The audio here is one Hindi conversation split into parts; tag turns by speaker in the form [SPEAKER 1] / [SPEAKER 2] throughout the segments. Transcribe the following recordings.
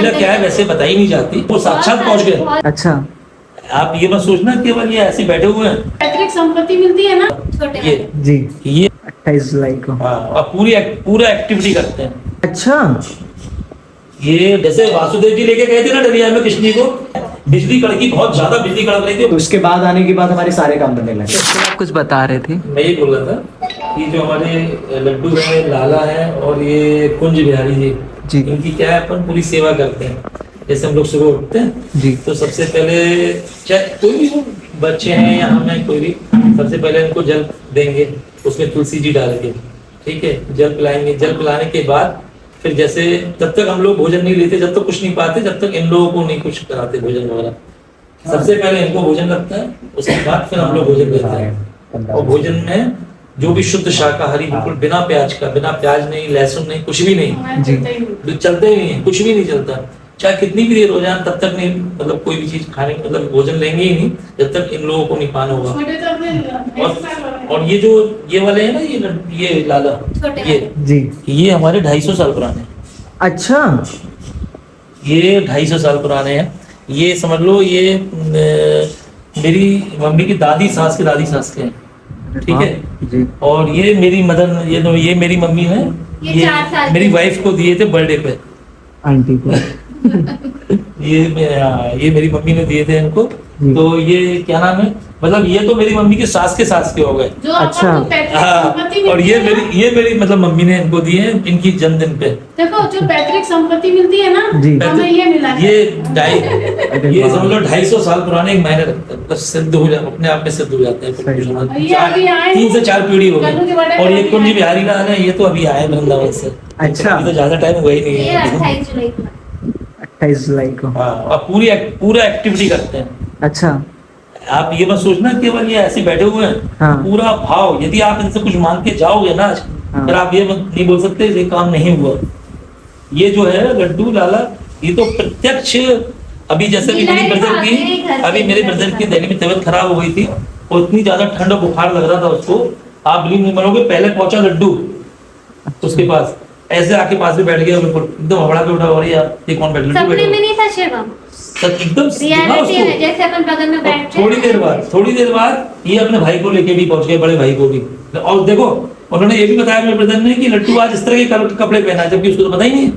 [SPEAKER 1] लीला क्या है वैसे बताई नहीं जाती, वो साक्षात पहुंच गए।
[SPEAKER 2] अच्छा,
[SPEAKER 1] आप ये मत सोचना केवल ये ऐसे बैठे हुए हैं।
[SPEAKER 3] पैतृक संपत्ति मिलती है ना छोटे
[SPEAKER 1] ये
[SPEAKER 2] जी,
[SPEAKER 1] ये
[SPEAKER 2] 28 जुलाई को।
[SPEAKER 1] हाँ, और पूरा एक्टिविटी करते हैं।
[SPEAKER 2] अच्छा,
[SPEAKER 1] ये जैसे वासुदेव जी लेके गए थे ना डलिया में कृष्ण जी को, बिजली कड़की, बहुत ज्यादा बिजली कड़क रही
[SPEAKER 4] तो
[SPEAKER 1] थी।
[SPEAKER 4] उसके बाद आने के बाद हमारे सारे काम बनने लगे।
[SPEAKER 2] आप कुछ बता रहे थे।
[SPEAKER 1] मैं ये बोल रहा था कि जो हमारे लड्डू है, लाला है और ये कुंज बिहारी जी
[SPEAKER 2] जी।
[SPEAKER 1] इनकी क्या है, अपन पूरी सेवा करते हैं। जैसे हम लोग सुबह उठते हैं
[SPEAKER 2] जी।
[SPEAKER 1] तो सबसे पहले चाहे कोई भी हो, बच्चे हैं या हम हैं कोई भी, सबसे पहले इनको जल देंगे, उसमें तुलसी जी डाल के, ठीक है, जल पिलाएंगे। जल पिलाने के बाद फिर जैसे जब तक हम लोग भोजन नहीं लेते, जब तक कुछ नहीं पाते, जब तक इन लोगों को नहीं कुछ कराते भोजन वगैरह। सबसे पहले इनको भोजन लगता है, उसके बाद फिर हम लोग भोजन लेते हैं। और भोजन में जो भी शुद्ध शाकाहारी, बिल्कुल बिना प्याज का, बिना प्याज नहीं, लहसुन नहीं, कुछ भी नहीं,
[SPEAKER 2] जी।
[SPEAKER 1] चलते ही नहीं है, कुछ भी नहीं चलता। चाहे कितनी भी देर हो जाए तब तक नहीं, मतलब कोई भी चीज खाने, मतलब भोजन लेंगे ही नहीं जब तक इन लोगों को नहीं पाना होगा। और ये जो ये वाले हैं ना, ये लाला, ये
[SPEAKER 2] जी।
[SPEAKER 1] ये हमारे 250 साल पुराने हैं।
[SPEAKER 2] अच्छा,
[SPEAKER 1] ये 250 साल पुराने हैं। ये समझ लो ये मेरी मम्मी की दादी सास के दादी सास के हैं, ठीक है
[SPEAKER 2] जी।
[SPEAKER 1] और ये मेरी मदर, ये मेरी मम्मी है,
[SPEAKER 5] ये 4 साल
[SPEAKER 1] मेरी वाइफ को दिए थे बर्थडे पे।
[SPEAKER 2] आंटी को।
[SPEAKER 1] ये मेरी मम्मी ने दिए थे इनको। तो ये क्या नाम है, मतलब ये तो मेरी मम्मी के सास के हो गए।
[SPEAKER 3] जो
[SPEAKER 2] अच्छा।
[SPEAKER 3] अपन को पैतृक
[SPEAKER 1] हाँ,
[SPEAKER 3] संपत्ति
[SPEAKER 1] और
[SPEAKER 3] मिलती
[SPEAKER 1] ये
[SPEAKER 3] है ना,
[SPEAKER 1] मेरी मतलब मम्मी ने इनको दिए हैं इनकी जन्मदिन पे।
[SPEAKER 3] देखो जो पैतृक संपत्ति मिलती है ना,
[SPEAKER 2] जी।
[SPEAKER 3] हमें ये मिला है।
[SPEAKER 1] ये समझ लो 250 साल पुराने एक मायने रखते हैं, मतलब सिद्ध हो जाए, अपने आप में सिद्ध हो जाते
[SPEAKER 2] सही।
[SPEAKER 1] हैं।
[SPEAKER 3] ये अभी आए
[SPEAKER 1] 3 से 4 पीढ़ी हो
[SPEAKER 3] कन्नू के
[SPEAKER 1] गई।
[SPEAKER 3] बड़े
[SPEAKER 1] और ये
[SPEAKER 3] भाई
[SPEAKER 1] कुंज
[SPEAKER 3] आए।
[SPEAKER 1] बिहारी लाल है, ये तो अभी आए वृंदावन से।
[SPEAKER 2] अच्छा।
[SPEAKER 1] अभी तो ज्यादा टाइम हुआ ही नहीं
[SPEAKER 5] ये
[SPEAKER 1] है।
[SPEAKER 5] 28 जुलाई को।
[SPEAKER 2] 28 जुलाई को।
[SPEAKER 1] हाँ, और पूरा एक्टिविटी करते हैं।
[SPEAKER 2] अच्छा,
[SPEAKER 1] आप ये मत सोचना केवल ये ऐसे बैठे हुए हैं।
[SPEAKER 2] हाँ।
[SPEAKER 1] पूरा भाव, यदि आप इनसे कुछ मांग के जाओगे ना आज,
[SPEAKER 2] हाँ।
[SPEAKER 1] फिर आप ये नहीं बोल सकते ये काम नहीं हुआ। ये जो है लड्डू लाला, ये तो प्रत्यक्ष, अभी जैसे भी मेरी ब्रदर की दिल्ली में तबीयत खराब हो गई थी और इतनी ज्यादा ठंड और बुखार लग रहा था उसको, आप बिलीव नहीं करोगे, पहले पहुंचा लड्डू उसके पास, ऐसे आके पास में बैठ गया, एकदम हबड़ा के उठा, और ये कौन बैठ लड्डू
[SPEAKER 5] सपने में
[SPEAKER 1] बैठा
[SPEAKER 5] नहीं था शिवम,
[SPEAKER 1] एकदम
[SPEAKER 5] रियलिटी में जैसे अपन बगल में बैठते हैं।
[SPEAKER 1] थोड़ी देर बाद ये अपने भाई को लेके भी पहुंच गए, बड़े भाई को भी। और देखो उन्होंने ये भी बताया मेरे ब्रदर ने कि लड्डू आज इस तरह के कपड़े पहना है, जबकि उसको तो पता ही नहीं है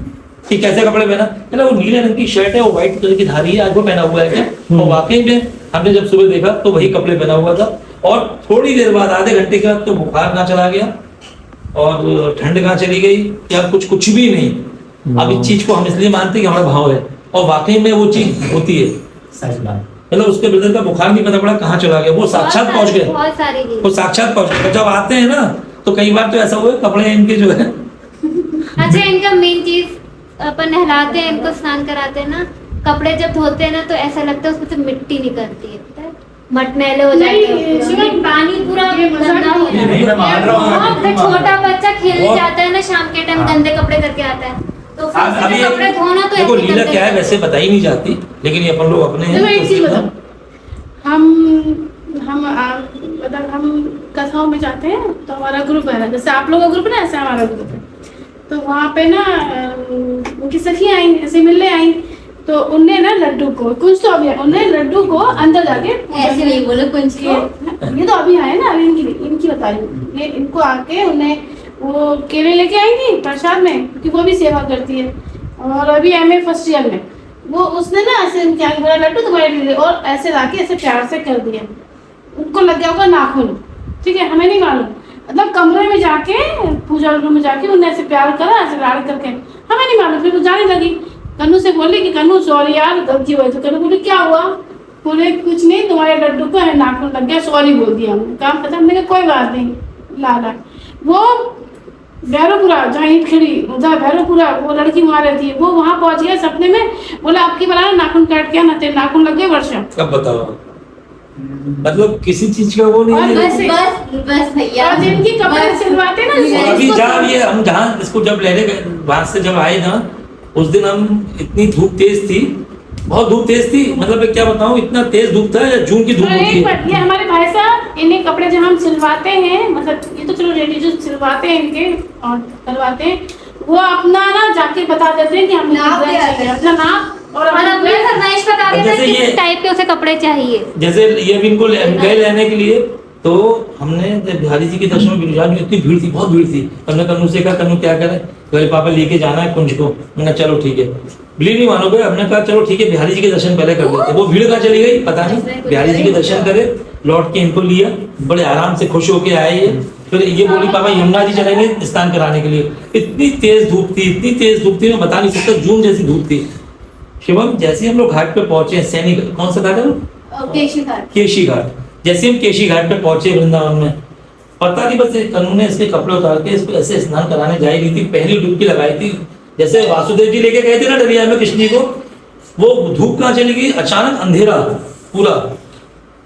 [SPEAKER 1] कि कैसे कपड़े पहना। वो नीले रंग की शर्ट है, वो व्हाइट कलर की धारी है, आज वो पहना हुआ है क्या। और वाकई में हमने जब सुबह देखा तो वही कपड़े पहना हुआ था। और थोड़ी देर बाद, आधे घंटे के बाद, तो बुखार कहाँ चला गया और ठंड कहाँ चली गई, या कुछ भी नहीं। अब इस चीज को हम इसलिए मानते हैं कि हमारा भाव है, और वाकई में वो चीज होती है। मतलब उसके ब्रदर का बुखार नहीं पता पड़ा कहाँ चला गया, वो साक्षात पहुंच गए,
[SPEAKER 5] बहुत सारी
[SPEAKER 1] वो साक्षात पहुंच गए। जब आते हैं ना तो कई बार तो ऐसा हुआ कपड़े इनके जो है।
[SPEAKER 5] अच्छा, इनका मेन चीज अपन नहलाते हैं, इनको स्नान कराते हैं ना, कपड़े जब धोते हैं ना तो ऐसा लगता है उसमें से मिट्टी निकलती है, पता है? मटमैले हो जाते हैं, उसमें पानी पूरा गंदा हो जाता
[SPEAKER 4] नहीं, मैं मान रहा हूँ।
[SPEAKER 5] है। बहुत छोटा बच्चा खेलने
[SPEAKER 1] बहुत-
[SPEAKER 5] जाता है ना शाम के टाइम,
[SPEAKER 1] हाँ।
[SPEAKER 5] गंदे कपड़े करके आता है, तो फिर
[SPEAKER 1] अभी
[SPEAKER 5] उसमें कपड़े धोना तो
[SPEAKER 1] देखो
[SPEAKER 5] ऐसे
[SPEAKER 1] लीला
[SPEAKER 5] गंदे
[SPEAKER 1] क्या है
[SPEAKER 5] करते
[SPEAKER 1] वैसे बताई नहीं जाती, लेकिन ये अपन लोग अपने
[SPEAKER 3] देखो एक चीज
[SPEAKER 1] हैं।
[SPEAKER 3] बताओ, मतलब हम कथाओं में जाते हैं तो हमारा ग्रुप है ना, जैसे आप लोगों का ग्रुप है ना, ऐसे हमारा ग्रुप है। तो वहाँ पे ना उनकी सखियाँ आई, ऐसे मिलने आई, तो उनने ना लड्डू को, कुछ तो अभी उनने लड्डू को अंदर जाके
[SPEAKER 5] ऐसे नहीं बोलो कुछ
[SPEAKER 3] ये तो अभी आए ना, अभी इनकी बता रही हूँ। ये इनको आके उन्हें वो केले लेके आई थी प्रसाद में, क्योंकि वो भी सेवा करती है, और अभी MA फर्स्ट ईयर में। वो उसने ना ऐसे क्या बोला, लड्डू तुम्हारे लिए, और ऐसे लाके ऐसे प्यार से कर दिया। उनको लग गया होगा नाखून, ठीक है, हमें नहीं मालूम। मतलब कमरे में जाके, पूजा रूम में जाके उन्हें ऐसे प्यार करा, ऐसे लाड़ करके, हमें नहीं मालूम। फिर वो जाने लगी, कन्नू से बोली कि कन्नू सॉरी यार, गलती हुई। तो कन्नू बोली क्या हुआ, बोले कुछ नहीं, तुम्हारे लड्डू को है नाखून लग गया, सॉरी बोल दिया हमने, काम खत्म। हमने कहा कोई बात नहीं लाला। वो भैरवपुरा जहाँ ईंट खड़ी, उधर भैरवपुरा वो लड़की वहाँ रहती है, वो वहाँ पहुँच गया सपने में, बोला आपकी बना नाखून काट के आना, तेरे नाखून लग गए वर्षा।
[SPEAKER 1] अब बताओ, मतलब किसी चीज का वो नहीं
[SPEAKER 3] और
[SPEAKER 1] है।
[SPEAKER 3] वैसे-
[SPEAKER 5] बस भैया,
[SPEAKER 3] और जिनकी कपड़े सिलवाते ना,
[SPEAKER 1] और अभी
[SPEAKER 3] इसको
[SPEAKER 1] जब ये हम जहाँ इसको जब लेने गए, वहां से जब आए ना, उस दिन हम, इतनी धूप तेज थी, बहुत धूप तेज थी, मतलब क्या बताऊं, इतना तेज धूप था, जून की धूप
[SPEAKER 3] और
[SPEAKER 1] होती
[SPEAKER 3] एक
[SPEAKER 1] है।
[SPEAKER 3] बात, ये हमारे भाई साहब, इन्हें कपड़े जब हम सिलवाते हैं, मतलब ये तो चलो रेडी जो सिलवाते हैं इनके और करवाते हैं, वो अपना ना जाके बता देते हैं कि हम
[SPEAKER 5] नाप
[SPEAKER 3] डिजाइन चाहिए, अपना नाप और
[SPEAKER 5] और अपनी फरमाइश बता देते
[SPEAKER 1] जैसे
[SPEAKER 5] हैं
[SPEAKER 1] ये-
[SPEAKER 5] किस टाइप के उसे कपड़े चाहिए।
[SPEAKER 1] जैसे ये भी इनको गए लेने के लिए, तो हमने जब बिहारी जी के दर्शन में बिरजा में इतनी भीड़ थी, बहुत भीड़ थी। हमने कन्नू से कहा कन्नू क्या करे, बोले पापा लेके जाना है कुंज को। मैंने कहा चलो ठीक है, बिलीव नहीं मानोगे, हमने कहा चलो ठीक है बिहारी जी के दर्शन पहले कर लेते। वो भीड़ कहाँ चली गई पता नहीं, बिहारी जी के दर्शन करे, लौट के इनको लिया, बड़े आराम से खुश होके आए ये। फिर ये बोली पापा यमुना जी चलेंगे स्नान कराने के लिए। इतनी तेज धूप थी, इतनी तेज धूप थी, मैं बता नहीं सकता, जून जैसी धूप थी। शिवम जैसे हम लोग घाट पे पहुंचे, सैनिक कौन सा घाट है वो?
[SPEAKER 3] केशी घाट।
[SPEAKER 1] केशी घाट। जैसे हम केशी घाट पे पहुंचे वृंदावन में, पता नहीं बस कानून ने इसके कपड़े उतार के इसको ऐसे स्नान कराने जाई रही थी, पहली डुबकी लगाई थी। जैसे वासुदेव जी लेके गए थे ना डलिया में कृष्ण जी को, वो धूप कहाँ चली गई, अचानक अंधेरा पूरा।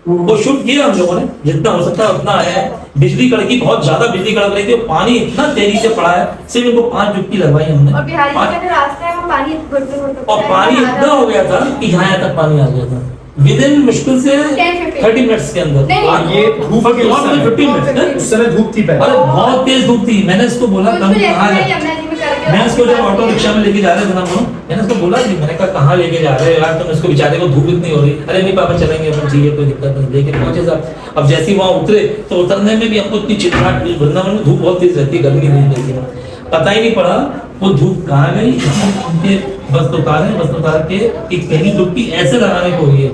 [SPEAKER 1] वो शूट किया हम लोगों ने जितना हो सकता है उतना आया है। बिजली कड़की, बहुत ज्यादा बिजली कड़क रही थी, और पानी इतना तेजी से पड़ा है, सिर्फ इनको 5 डुबकी लगवाई हमने।
[SPEAKER 5] और बिहारी जी
[SPEAKER 1] पाँच-
[SPEAKER 5] का जो रास्ता है वो पानी घुटते
[SPEAKER 1] और पानी इतना हो गया था कि यहाँ तक पानी आ गया था विद इन मुश्किल से 30 मिनट्स के अंदर।
[SPEAKER 5] नहीं,
[SPEAKER 1] और
[SPEAKER 4] ये धूप के उस समय
[SPEAKER 1] 50 मिनट
[SPEAKER 4] उस समय धूप थी पहले।
[SPEAKER 1] अरे बहुत तेज धूप थी। मैंने इसको बोला कहाँ मैं इसको जब ऑटो रिक्शा में लेके जा रहे थे ना हम, मैंने उसको बोला कि मैंने कहा कहाँ लेके जा रहे हो यार तुम इसको, बेचारे को धूप इतनी हो रही। अरे नहीं पापा चलेंगे अपन, ठीक है कोई दिक्कत नहीं, लेके पहुंचे साहब। अब जैसे ही वहाँ उतरे तो उतरने में भी हमको इतनी चिटराहट हुई, वृंदावन में धूप बहुत तेज रहती है, गर्मी नहीं रहती है, पता ही नहीं पड़ा वो धूप कहाँ गई। उनके बस उतार के एक पहली डुबकी ऐसे लगाने को हुई है,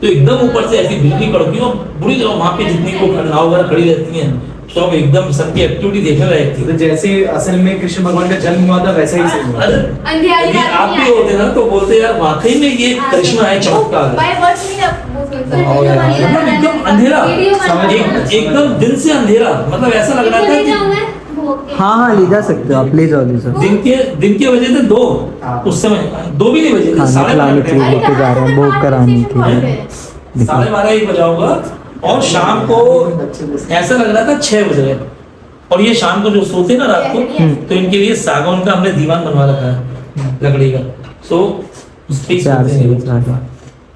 [SPEAKER 1] तो एकदम ऊपर से ऐसी बिजली कड़की और बुरी तरह वहाँ पे जितनी को नाव वगैरह खड़ी रहती हैं, सब एकदम सबकी एक्टिविटी देखने लायक थी।
[SPEAKER 4] तो जैसे असल में कृष्ण भगवान का जन्म हुआ था वैसा ही सीन हुआ।
[SPEAKER 1] अरे
[SPEAKER 5] अंधियारी
[SPEAKER 1] यदि
[SPEAKER 5] रात
[SPEAKER 1] आप
[SPEAKER 5] में
[SPEAKER 1] भी होते ना तो बोलते यार वाकई में ये करिश्मा है, चमत्कार है। मतलब एकदम अंधेरा, एकदम दिन से अंधेरा, मतलब ऐसा लग रहा था कि
[SPEAKER 2] हाँ हाँ ले जा सकते हो आप, ले जाओ ले जाओ।
[SPEAKER 1] दिन के बजे थे 2 उस समय, 2 भी नहीं बजे थे,
[SPEAKER 2] खाना
[SPEAKER 1] 12:30
[SPEAKER 2] खिलाने के लिए
[SPEAKER 1] बजे
[SPEAKER 2] लेके जा रहे हैं, भोग कराने के लिए।
[SPEAKER 1] 12:30 1 बजा होगा। और शाम को ऐसा लग रहा था 6 बज गए। और ये शाम को जो सोते ना रात को, तो इनके लिए सागौन का हमने दीवान बनवा रखा है लकड़ी का, सो उस पे ही
[SPEAKER 2] प्यार
[SPEAKER 1] सोते
[SPEAKER 2] से
[SPEAKER 1] हैं।
[SPEAKER 2] ले जा।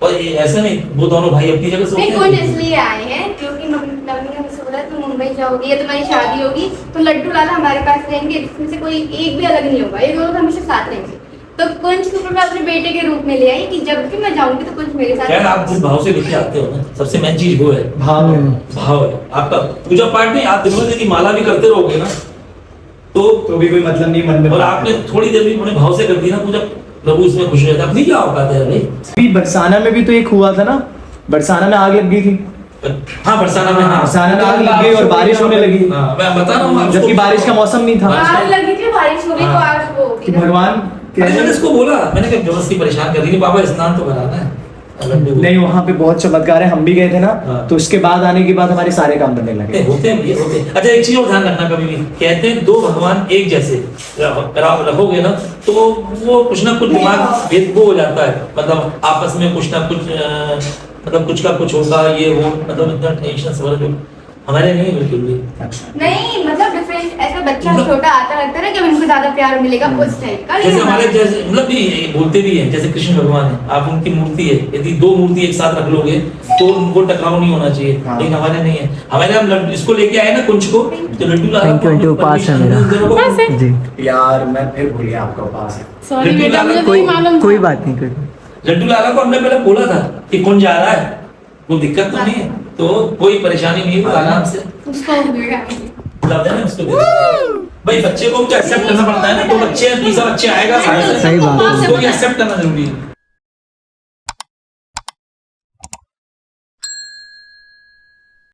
[SPEAKER 1] और ये ऐसा नहीं, वो दोनों भाई अपनी जगह सोते
[SPEAKER 5] नहीं
[SPEAKER 1] हैं।
[SPEAKER 5] कुंज इसलिए आए हैं क्योंकि नवनी हमें बोला तुम मुंबई जाओगी या तुम्हारी शादी होगी तो लड्डू लाला हमारे पास रहेंगे, इसमें से कोई एक भी अलग नहीं होगा, ये दोनों हमेशा साथ रहेंगे। तो कुंज को मैं अपने बेटे के रूप में ले आई कि जब भी मैं जाऊंगी तो कुंज मेरे साथ।
[SPEAKER 1] खैर आप जिस भाव से लेके आते हो ना, सबसे मेन चीज वो है,
[SPEAKER 4] भाव है।
[SPEAKER 1] भाव है आपका। पूजा पाठ में आप दिन भर की माला भी करते रहोगे ना,
[SPEAKER 4] तो भी कोई मतलब नहीं मन में।
[SPEAKER 1] और आपने थोड़ी देर भी अपने भाव से कर दी ना पूजा, प्रभु उसमें खुश हो जाता है। अपनी क्या औकात है भाई।
[SPEAKER 4] अभी बरसाना में भी तो एक हुआ था ना, बरसाना में आग लग गई थी।
[SPEAKER 1] हाँ बरसाना में, हाँ
[SPEAKER 4] बरसाना में आग लग गई और बारिश होने लगी,
[SPEAKER 1] हाँ मैं बता रहा हूँ
[SPEAKER 4] जबकि बारिश का मौसम नहीं था।
[SPEAKER 5] आग लगी थी, बारिश हो गई तो
[SPEAKER 1] हाँ।
[SPEAKER 5] आज वो
[SPEAKER 4] कि भगवान
[SPEAKER 1] अरे मैंने इसको बोला, मैंने कहा जबरदस्ती परेशान कर दी नहीं, बाबा स्नान तो कराना है।
[SPEAKER 4] नहीं, वहाँ पे बहुत चमत्कार है, हम भी गए थे ना,
[SPEAKER 1] हाँ।
[SPEAKER 4] तो उसके बाद आने के बाद हमारे सारे काम बनने लगे।
[SPEAKER 1] होते हैं ये होते हैं। अच्छा एक चीज और ध्यान रखना, कभी भी कहते हैं 2 भगवान एक जैसे रखोगे ना तो वो कुछ ना कुछ दिमाग भेद वो हो जाता है, मतलब आपस में कुछ ना कुछ मतलब कुछ का कुछ होगा, ये वो मतलब इतना टेंशन समझ। हमारे नहीं बिल्कुल भी।
[SPEAKER 5] नहीं मतलब डिफरेंट, ऐसा बच्चा छोटा आता लगता है ना कि इनको ज्यादा प्यार मिलेगा उस टाइप का।
[SPEAKER 1] जैसे हमारे जैसे मतलब भी बोलते भी हैं, जैसे कृष्ण भगवान है, आप उनकी मूर्ति है, यदि 2 मूर्ति एक साथ रख लोगे तो उनको टकराव नहीं होना चाहिए,
[SPEAKER 4] हाँ।
[SPEAKER 1] लेकिन हमारे नहीं है। हमारे हम इसको लेके आए ना कुंज को, तो लड्डू लाला
[SPEAKER 2] Thank you, aunty, उपास है मेरा। जी
[SPEAKER 4] यार मैं फिर भूल गया आपका पास है।
[SPEAKER 3] सॉरी
[SPEAKER 1] लड्डू
[SPEAKER 3] बेटा,
[SPEAKER 1] लाला
[SPEAKER 3] मुझे
[SPEAKER 2] कोई
[SPEAKER 3] नहीं मालूम
[SPEAKER 2] कोई
[SPEAKER 3] था।
[SPEAKER 2] बात नहीं, कोई बात।
[SPEAKER 1] लड्डू लाला को हमने पहले बोला था कि कौन जा रहा है, कोई दिक्कत तो नहीं है, तो कोई परेशानी नहीं है, आराम से
[SPEAKER 5] उसको
[SPEAKER 1] ला देना उसको दे देना। भाई बच्चे को एक्सेप्ट करना पड़ता है ना, तो बच्चे तीसरा बच्चे आएगा
[SPEAKER 2] सही बात है।
[SPEAKER 1] उसको भी एक्सेप्ट करना जरूरी है।